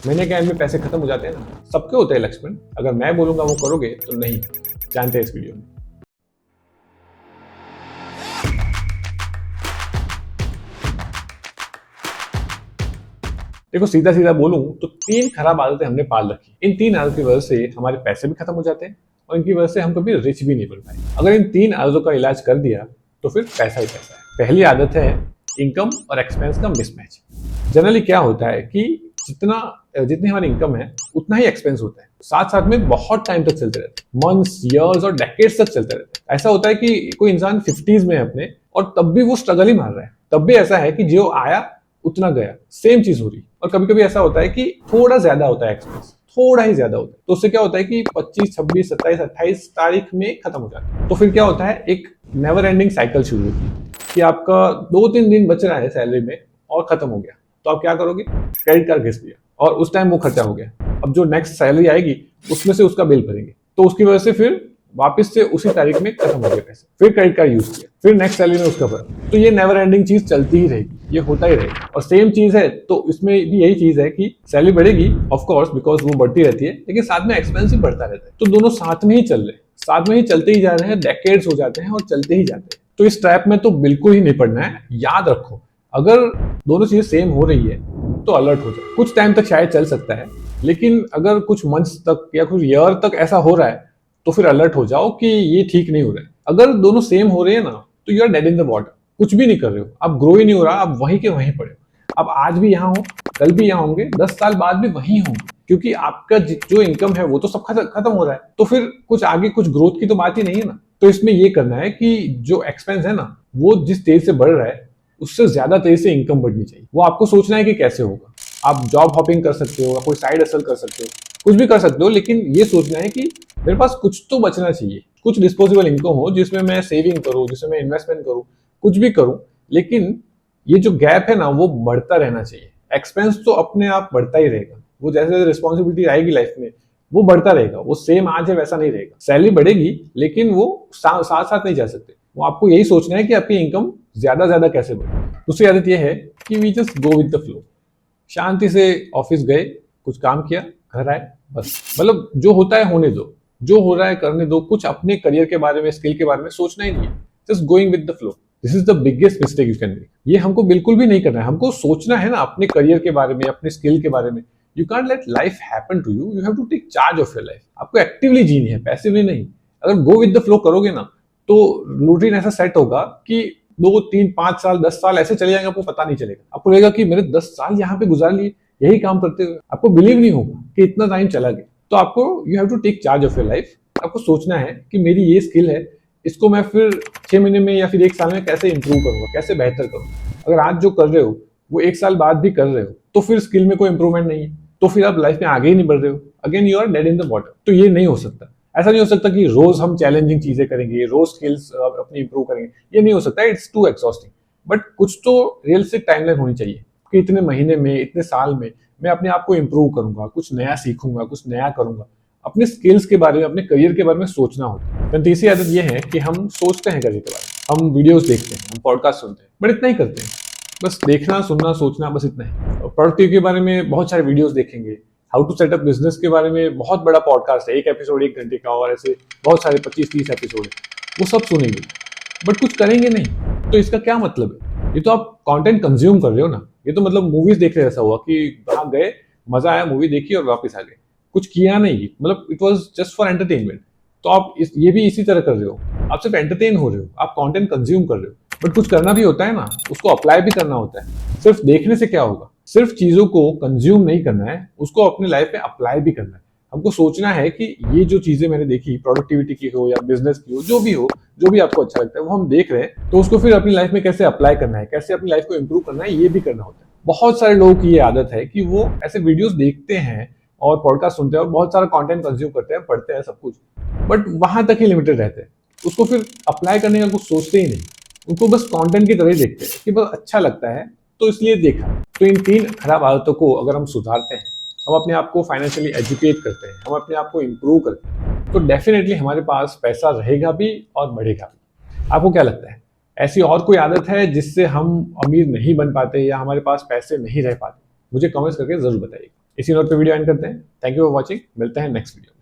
महीने के एंड में पैसे खत्म हो जाते हैं ना, सबके होते हैं लक्ष्मण। अगर मैं बोलूंगा वो करोगे तो नहीं। जानते हैं इस वीडियो में। देखो सीधा सीधा बोलूं तो 3 खराब आदतें हमने पाल रखी। इन 3 आदतों की वजह से हमारे पैसे भी खत्म हो जाते हैं और इनकी वजह से हम कभी रिच भी नहीं बन पाए। अगर इन 3 आदतों का इलाज कर दिया तो फिर पैसा ही पैसा है। पहली आदत है इनकम और एक्सपेंस का मिसमैच। जनरली क्या होता है कि जितनी हमारी इनकम है उतना ही एक्सपेंस होता है, साथ साथ में बहुत टाइम तक चलते रहते हैं, मंथ्स, इयर्स और डेकेड्स तक चलते रहते हैं। ऐसा होता है कि कोई इंसान 50s में है अपने और तब भी वो स्ट्रगल ही मार रहा है। तब भी ऐसा है कि जो आया उतना गया, सेम चीज हो रही। और कभी कभी ऐसा होता है कि थोड़ा ज्यादा होता है एक्सपेंस, थोड़ा ही ज्यादा होता है, तो उससे क्या होता है कि 25, 26, 27, 28 तारीख में खत्म हो जाता है। तो फिर क्या होता है, एक नेवर एंडिंग साइकिल शुरू होती है कि आपका 2-3 दिन बच रहा है सैलरी में और खत्म हो गया, तो आप क्या करोगे, क्रेडिट कार्ड घिस लिया और उस टाइम वो खर्चा हो गया। अब जो नेक्स्ट सैलरी आएगी उसमें से उसका बिल भरेंगे, तो उसकी वजह से फिर वापस से उसी तारीख में खत्म हो गए पैसे, फिर क्रेडिट कार्ड यूज किया, फिर नेक्स्ट सैलरी में उसका भरा। तो ये नेवर एंडिंग चीज चलती ही रहेगी, ये होता ही रहेगा। और सेम चीज है तो इसमें भी यही चीज है कि सैलरी बढ़ेगी ऑफ कोर्स, बिकॉज वो बढ़ती रहती है, लेकिन साथ में एक्सपेंस भी बढ़ता रहता है। तो दोनों साथ में ही चल रहे हैं, साथ में ही चलते ही जा रहे हैं, डेकेड्स हो जाते हैं और चलते ही जाते हैं। तो इस ट्रैप में तो बिल्कुल ही नहीं पड़ना है। याद रखो, अगर दोनों चीजें सेम हो रही है तो अलर्ट हो जाए। कुछ टाइम तक शायद चल सकता है, लेकिन अगर कुछ मंथ्स तक या कुछ ईयर तक ऐसा हो रहा है तो फिर अलर्ट हो जाओ कि ये ठीक नहीं हो रहा है। अगर दोनों सेम हो रहे हैं ना तो you are dead in the water, कुछ भी नहीं कर रहे हो, आप ग्रो ही नहीं हो रहा, आप वहीं के वहीं पड़े हो। अब आज भी यहाँ हो, कल भी यहाँ होंगे, 10 साल बाद भी वहीं होंगे, क्योंकि आपका जो इनकम है वो तो सब खत्म हो रहा है। तो फिर कुछ आगे कुछ ग्रोथ की तो बात ही नहीं है ना। तो इसमें ये करना है कि जो एक्सपेंस है ना वो जिस तेज से बढ़ रहा है उससे ज्यादा तेज से इनकम बढ़नी चाहिए। वो आपको सोचना है कि कैसे होगा। आप जॉब हॉपिंग कर सकते हो, कोई साइड हसल कर सकते हो, कुछ भी कर सकते हो, लेकिन ये सोचना है कि मेरे पास कुछ तो बचना चाहिए, कुछ डिस्पोजेबल इनकम हो जिसमें मैं सेविंग करूं, जिसमें मैं इन्वेस्टमेंट करूं, कुछ भी करूं, लेकिन ये जो गैप है ना वो बढ़ता रहना चाहिए। एक्सपेंस तो अपने आप बढ़ता ही रहेगा, वो जैसे जैसे रिस्पॉन्सिबिलिटी आएगी लाइफ में वो बढ़ता रहेगा, वो सेम आज है वैसा नहीं रहेगा। सैलरी बढ़ेगी लेकिन वो साथ साथ नहीं जा सकते। वो आपको यही सोचना है कि आपकी इनकम ज्यादा कैसे बढ़े। दूसरी आदत यह है कि we just go with the flow. शांति से ऑफिस गए, कुछ काम किया, घर आए, बस। मतलब जो होता है होने दो, जो हो रहा है करने दो, कुछ अपने करियर के बारे में, स्किल के बारे में सोचना ही नहीं है। Just going with the flow, this is the biggest mistake you can make. ये हमको बिल्कुल भी नहीं करना है। हमको सोचना है ना अपने करियर के बारे में, अपने स्किल के बारे में। You can't let life happen to you, you have to take charge of your life. आपको एक्टिवली जीनी है, पैसिवली नहीं। अगर गो विद द फ्लो करोगे ना तो रूटीन ऐसा सेट होगा कि 2, 3, 5 साल, 10 साल ऐसे चले जाएंगे, आपको पता नहीं चलेगा। आपको लगेगा कि मैंने 10 साल यहाँ पे गुजार लिए यही काम करते हुए। आपको बिलीव नहीं होगा कि इतना टाइम चला गया। तो आपको you have to take charge of your life. आपको सोचना है कि मेरी ये स्किल है, इसको मैं फिर 6 महीने में या फिर 1 साल में कैसे इंप्रूव करूंगा, कैसे बेहतर करूंगा। अगर आज जो कर रहे हो वो 1 साल बाद भी कर रहे हो तो फिर स्किल में कोई इंप्रूवमेंट नहीं है, तो फिर आप लाइफ में आगे ही नहीं बढ़ रहे हो। Again you are dead in the water. तो ये नहीं हो सकता। ऐसा नहीं हो सकता कि रोज हम चैलेंजिंग चीजें करेंगे, रोज स्किल्स अपनी इंप्रूव करेंगे, ये नहीं हो सकता। It's to एक्सॉस्टिंग। बट कुछ तो रियलिस्टिक टाइमलाइन होनी चाहिए कि इतने महीने में, इतने साल में मैं अपने आप को इंप्रूव करूंगा, कुछ नया सीखूंगा, कुछ नया करूंगा। अपने स्किल्स के बारे में, अपने करियर के बारे में सोचना होता है। तीसरी आदत यह है कि हम सोचते हैं करियर के बारे में, हम वीडियोस देखते हैं, हम पॉडकास्ट सुनते हैं, बट इतना ही करते हैं। बस देखना, सुनना, सोचना, बस इतना ही। प्रोडक्टिविटी के बारे में बहुत सारे वीडियोस देखेंगे, हाउ टू सेटअप बिजनेस के बारे में बहुत बड़ा पॉडकास्ट है, एक एपिसोड 1 घंटे का, और ऐसे बहुत सारे 25-30 एपिसोड है, वो सब सुनेंगे बट कुछ करेंगे नहीं। तो इसका क्या मतलब है? ये तो आप कंटेंट कंज्यूम कर रहे हो ना। ये तो मतलब मूवीज देख रहे ऐसा हुआ कि वहां गए, मजा आया, मूवी देखी और वापस आ गए, कुछ किया नहीं। मतलब it was just for entertainment. तो आप ये भी इसी तरह कर रहे हो, आप सिर्फ एंटरटेन हो रहे हो, आप कंटेंट कंज्यूम कर रहे हो, बट कुछ करना भी होता है ना, उसको अप्लाई भी करना होता है। सिर्फ देखने से क्या होगा? सिर्फ चीजों को कंज्यूम नहीं करना है, उसको अपनी लाइफ में अप्लाई भी करना है। हमको सोचना है कि ये जो चीजें मैंने देखी, प्रोडक्टिविटी की हो या बिजनेस की हो, जो भी आपको अच्छा लगता है वो हम देख रहे हैं, तो उसको फिर अपनी लाइफ में कैसे अप्लाई करना है, कैसे अपनी लाइफ को इंप्रूव करना है, ये भी करना होता है। बहुत सारे लोगों की ये आदत है कि वो ऐसे वीडियोस देखते हैं और पॉडकास्ट सुनते हैं और बहुत सारा कंटेंट कंज्यूम करते हैं, पढ़ते हैं, सब कुछ, बट वहां तक ही लिमिटेड रहते हैं। उसको फिर अप्लाई करने का कुछ सोचते ही नहीं। उनको बस कंटेंट की तरह ही देखते हैं कि बस अच्छा लगता है तो इसलिए देखा। तो इन 3 खराब आदतों को अगर हम सुधारते हैं, हम अपने आप को फाइनेंशियली एजुकेट करते हैं, हम अपने आप को इम्प्रूव करते हैं, तो डेफिनेटली हमारे पास पैसा रहेगा भी और बढ़ेगा भी। आपको क्या लगता है, ऐसी और कोई आदत है जिससे हम अमीर नहीं बन पाते या हमारे पास पैसे नहीं रह पाते? मुझे कमेंट्स करके जरूर बताइए। इसी नोट पे वीडियो एंड करते हैं। थैंक यू फॉर वॉचिंग, मिलते हैं नेक्स्ट वीडियो में।